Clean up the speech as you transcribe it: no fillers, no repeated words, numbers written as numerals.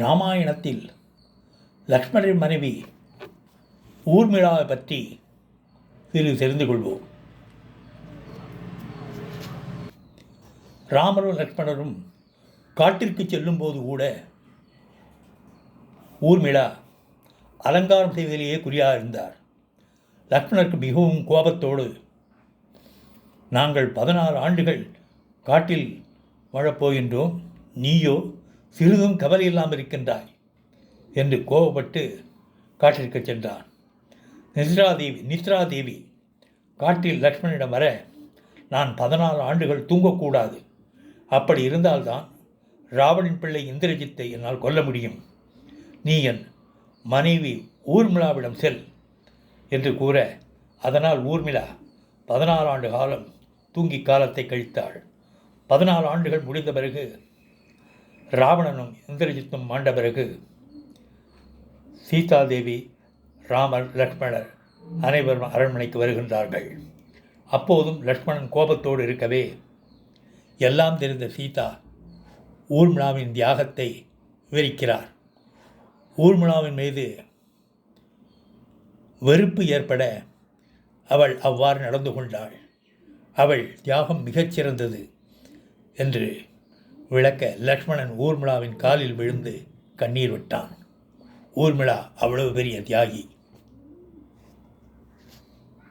ராமாயணத்தில் லக்ஷ்மணரின் மனைவி ஊர்மிளாவை பற்றி சிறிது தெரிந்து கொள்வோம். ராமரும் லக்ஷ்மணரும் காட்டிற்கு செல்லும்போது கூட ஊர்மிளா அலங்காரம் செய்வதிலேயே குறியாக இருந்தார். லக்ஷ்மணருக்கு மிகவும் கோபத்தோடு, நாங்கள் 14 ஆண்டுகள் காட்டில் வாழப்போகின்றோம், நீயோ சிறிதும் கவலை இல்லாமல் இருக்கின்றாய் என்று கோபப்பட்டு காட்டிற்கு சென்றான். நித்ராதேவி காட்டில் லக்ஷ்மணனிடம் வர, நான் 14 ஆண்டுகள் தூங்கக்கூடாது, அப்படி இருந்தால்தான் ராவணன் பிள்ளை இந்திரஜித்தை என்னால் கொல்ல முடியும், நீ என் மனைவி ஊர்மிளாவிடம் செல் என்று கூற, அதனால் ஊர்மிளா 14 ஆண்டு காலம் தூங்கி காலத்தை கழித்தாள். 14 ஆண்டுகள் முடிந்த பிறகு ராவணனும் இந்திரஜித்தும் மாண்ட பிறகு சீதாதேவி, ராமர், லக்ஷ்மணர் அனைவரும் அரண்மனைக்கு வருகின்றார்கள். அப்போதும் லக்ஷ்மணன் கோபத்தோடு இருக்கவே, எல்லாம் தெரிந்த சீதா ஊர்மிளாவின் தியாகத்தை விவரிக்கிறார். ஊர்மிளாவின் மீது வெறுப்பு ஏற்பட அவள் அவ்வாறு நடந்து கொண்டாள். அவள் தியாகம் மிகச்சிறந்தது என்று விளக்க லக்ஷ்மணன் ஊர்மிளாவின் காலில் விழுந்து கண்ணீர் விட்டான். ஊர்மிளா அவ்வளவு பெரிய தியாகி.